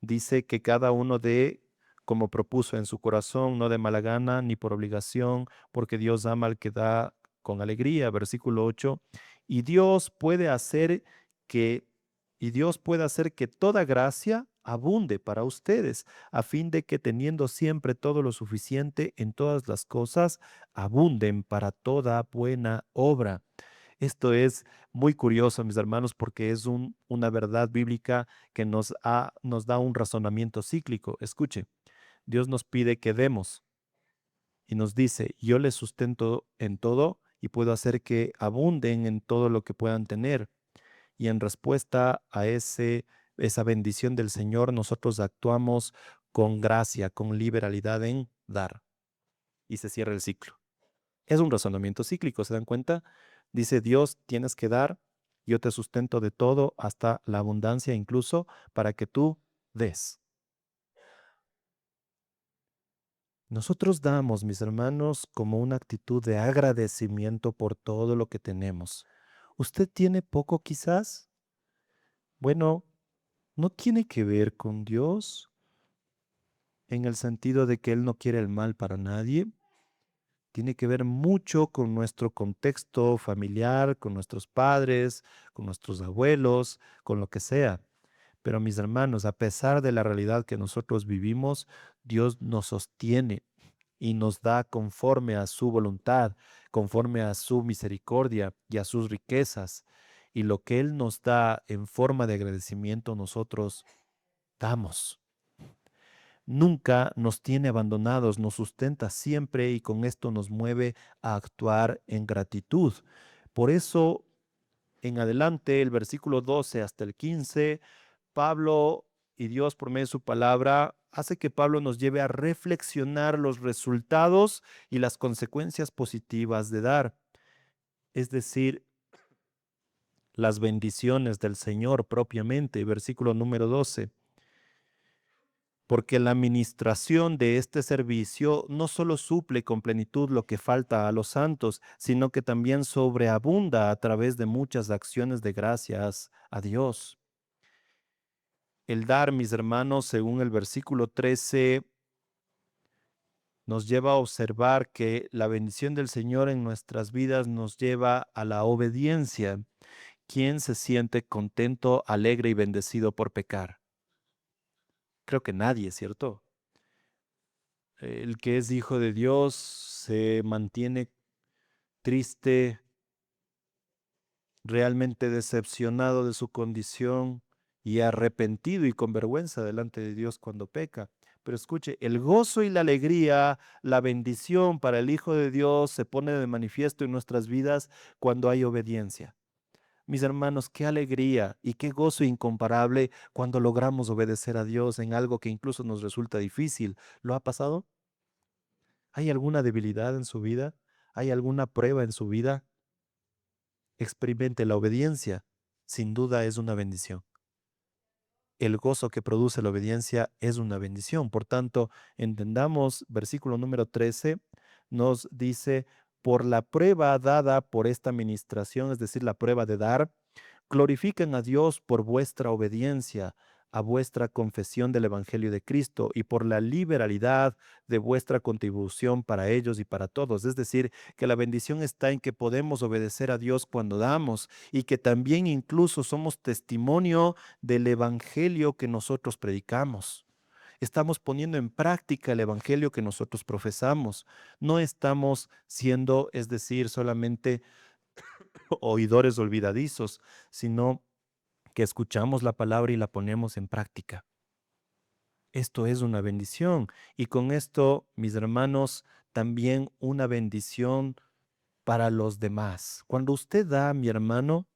dice que cada uno dé como propuso en su corazón, no de mala gana ni por obligación, porque Dios ama al que da con alegría. Versículo 8. Y Dios puede hacer que, y Dios puede hacer que toda gracia abunde para ustedes, a fin de que teniendo siempre todo lo suficiente en todas las cosas, abunden para toda buena obra. Esto es muy curioso, mis hermanos, porque es una verdad bíblica que nos da un razonamiento cíclico. Escuche, Dios nos pide que demos y nos dice, yo les sustento en todo y puedo hacer que abunden en todo lo que puedan tener. Y en respuesta a esa bendición del Señor, nosotros actuamos con gracia, con liberalidad en dar. Y se cierra el ciclo. Es un razonamiento cíclico, ¿se dan cuenta? Dice Dios, tienes que dar, yo te sustento de todo hasta la abundancia incluso para que tú des. Nosotros damos, mis hermanos, como una actitud de agradecimiento por todo lo que tenemos. ¿Usted tiene poco quizás? Bueno, no tiene que ver con Dios en el sentido de que Él no quiere el mal para nadie. Tiene que ver mucho con nuestro contexto familiar, con nuestros padres, con nuestros abuelos, con lo que sea. Pero mis hermanos, a pesar de la realidad que nosotros vivimos, Dios nos sostiene y nos da conforme a su voluntad, conforme a su misericordia y a sus riquezas. Y lo que Él nos da en forma de agradecimiento, nosotros damos. Nunca nos tiene abandonados, nos sustenta siempre y con esto nos mueve a actuar en gratitud. Por eso, en adelante, el versículo 12 hasta el 15, Pablo y Dios por medio de su palabra hace que Pablo nos lleve a reflexionar los resultados y las consecuencias positivas de dar, es decir, las bendiciones del Señor propiamente. Versículo número 12. Porque la administración de este servicio no solo suple con plenitud lo que falta a los santos, sino que también sobreabunda a través de muchas acciones de gracias a Dios. El dar, mis hermanos, según el versículo 13, nos lleva a observar que la bendición del Señor en nuestras vidas nos lleva a la obediencia. ¿Quién se siente contento, alegre y bendecido por pecar? Creo que nadie, ¿cierto? El que es hijo de Dios se mantiene triste, realmente decepcionado de su condición y arrepentido y con vergüenza delante de Dios cuando peca. Pero escuche, el gozo y la alegría, la bendición para el Hijo de Dios se pone de manifiesto en nuestras vidas cuando hay obediencia. Mis hermanos, qué alegría y qué gozo incomparable cuando logramos obedecer a Dios en algo que incluso nos resulta difícil. ¿Lo ha pasado? ¿Hay alguna debilidad en su vida? ¿Hay alguna prueba en su vida? Experimente la obediencia. Sin duda es una bendición. El gozo que produce la obediencia es una bendición. Por tanto, entendamos, versículo número 13 nos dice, por la prueba dada por esta administración, es decir, la prueba de dar, glorifiquen a Dios por vuestra obediencia a vuestra confesión del Evangelio de Cristo y por la liberalidad de vuestra contribución para ellos y para todos. Es decir, que la bendición está en que podemos obedecer a Dios cuando damos y que también incluso somos testimonio del Evangelio que nosotros predicamos. Estamos poniendo en práctica el Evangelio que nosotros profesamos. No estamos siendo, es decir, solamente oidores olvidadizos, sino que escuchamos la palabra y la ponemos en práctica. Esto es una bendición. Y con esto, mis hermanos, también una bendición para los demás. Cuando usted da, mi hermano,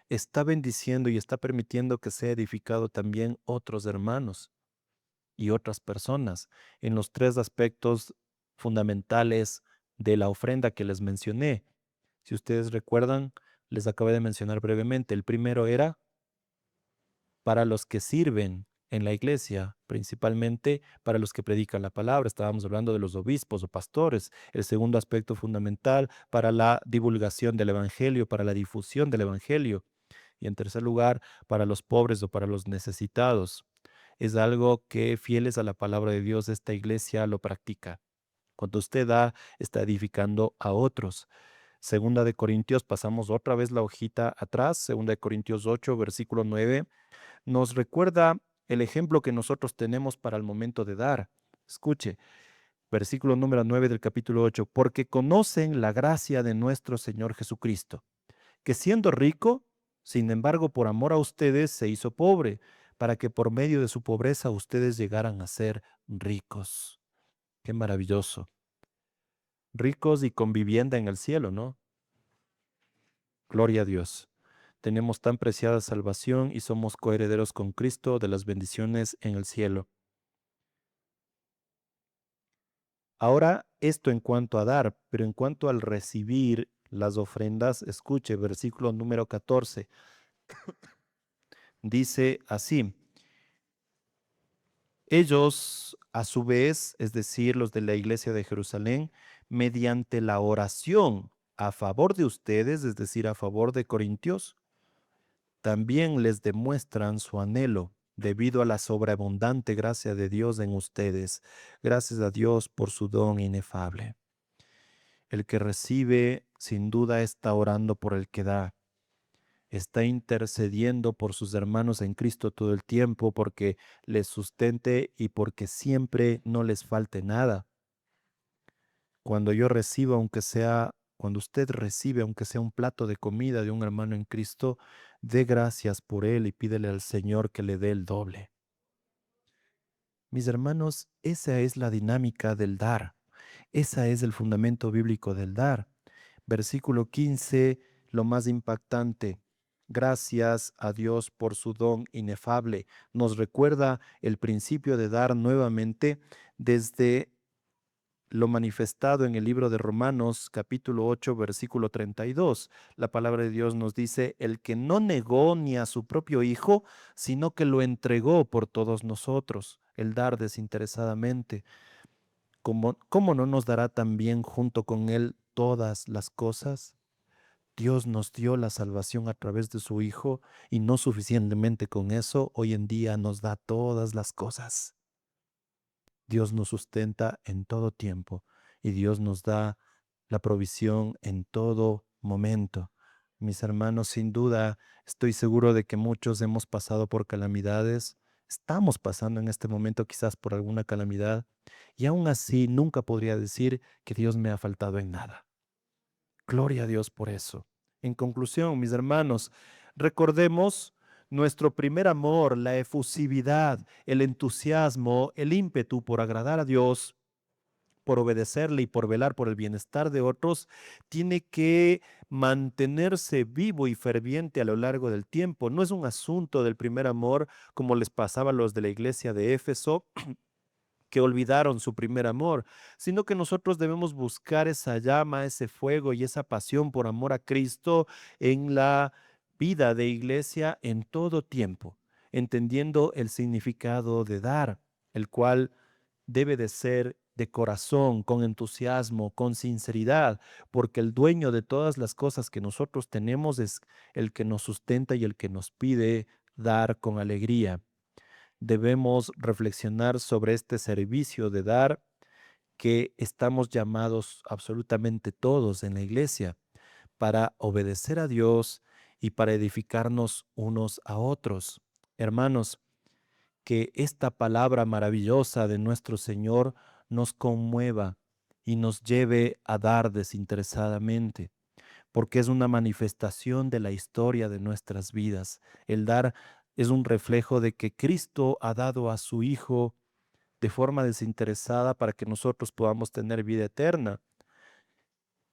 está bendiciendo y está permitiendo que sea edificado también otros hermanos y otras personas en los tres aspectos fundamentales de la ofrenda que les mencioné. Si ustedes recuerdan, les acabé de mencionar brevemente. El primero era para los que sirven. en la iglesia, principalmente para los que predican la palabra. Estábamos hablando de los obispos o pastores. El segundo aspecto fundamental para la divulgación del evangelio, para la difusión del evangelio. Y en tercer lugar, para los pobres o para los necesitados. Es algo que, fieles a la palabra de Dios, esta iglesia lo practica. Cuando usted da, está edificando a otros. Segunda de Corintios, pasamos otra vez la hojita atrás. Segunda de Corintios 8, versículo 9, nos recuerda el ejemplo que nosotros tenemos para el momento de dar. Escuche, versículo número 9 del capítulo 8, porque conocen la gracia de nuestro Señor Jesucristo, que siendo rico, sin embargo, por amor a ustedes se hizo pobre, para que por medio de su pobreza ustedes llegaran a ser ricos. Qué maravilloso. Ricos y con vivienda en el cielo, ¿no? Gloria a Dios. Tenemos tan preciada salvación y somos coherederos con Cristo de las bendiciones en el cielo. Ahora, esto en cuanto a dar, pero en cuanto al recibir las ofrendas, escuche, versículo número 14, dice así: ellos, a su vez, es decir, los de la iglesia de Jerusalén, mediante la oración a favor de ustedes, es decir, a favor de Corintios, también les demuestran su anhelo debido a la sobreabundante gracia de Dios en ustedes. Gracias a Dios por su don inefable. El que recibe, sin duda, está orando por el que da. Está intercediendo por sus hermanos en Cristo todo el tiempo porque les sustente y porque siempre no les falte nada. Cuando yo reciba, aunque sea, cuando usted recibe, aunque sea un plato de comida de un hermano en Cristo, dé gracias por él y pídele al Señor que le dé el doble. Mis hermanos, esa es la dinámica del dar. Esa es el fundamento bíblico del dar. Versículo 15, lo más impactante. Gracias a Dios por su don inefable. Nos recuerda el principio de dar nuevamente desde lo manifestado en el libro de Romanos capítulo 8 versículo 32. La palabra de Dios nos dice: el que no negó ni a su propio Hijo, sino que lo entregó por todos nosotros, el dar desinteresadamente. ¿Cómo no nos dará también junto con Él todas las cosas? Dios nos dio la salvación a través de su Hijo y no suficientemente con eso, hoy en día nos da todas las cosas. Dios nos sustenta en todo tiempo y Dios nos da la provisión en todo momento. Mis hermanos, sin duda, estoy seguro de que muchos hemos pasado por calamidades, estamos pasando en este momento quizás por alguna calamidad, y aún así nunca podría decir que Dios me ha faltado en nada. Gloria a Dios por eso. En conclusión, mis hermanos, recordemos nuestro primer amor, la efusividad, el entusiasmo, el ímpetu por agradar a Dios, por obedecerle y por velar por el bienestar de otros, tiene que mantenerse vivo y ferviente a lo largo del tiempo. No es un asunto del primer amor como les pasaba a los de la iglesia de Éfeso, que olvidaron su primer amor, sino que nosotros debemos buscar esa llama, ese fuego y esa pasión por amor a Cristo en la vida de iglesia en todo tiempo, entendiendo el significado de dar, el cual debe de ser de corazón, con entusiasmo, con sinceridad, porque el dueño de todas las cosas que nosotros tenemos es el que nos sustenta y el que nos pide dar con alegría. Debemos reflexionar sobre este servicio de dar que estamos llamados absolutamente todos en la iglesia para obedecer a Dios y para edificarnos unos a otros. Hermanos, que esta palabra maravillosa de nuestro Señor nos conmueva y nos lleve a dar desinteresadamente, porque es una manifestación de la historia de nuestras vidas. El dar es un reflejo de que Cristo ha dado a su Hijo de forma desinteresada para que nosotros podamos tener vida eterna,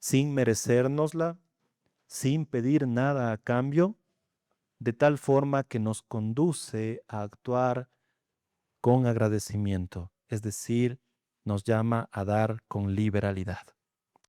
sin merecérnosla, sin pedir nada a cambio, de tal forma que nos conduce a actuar con agradecimiento, es decir, nos llama a dar con liberalidad.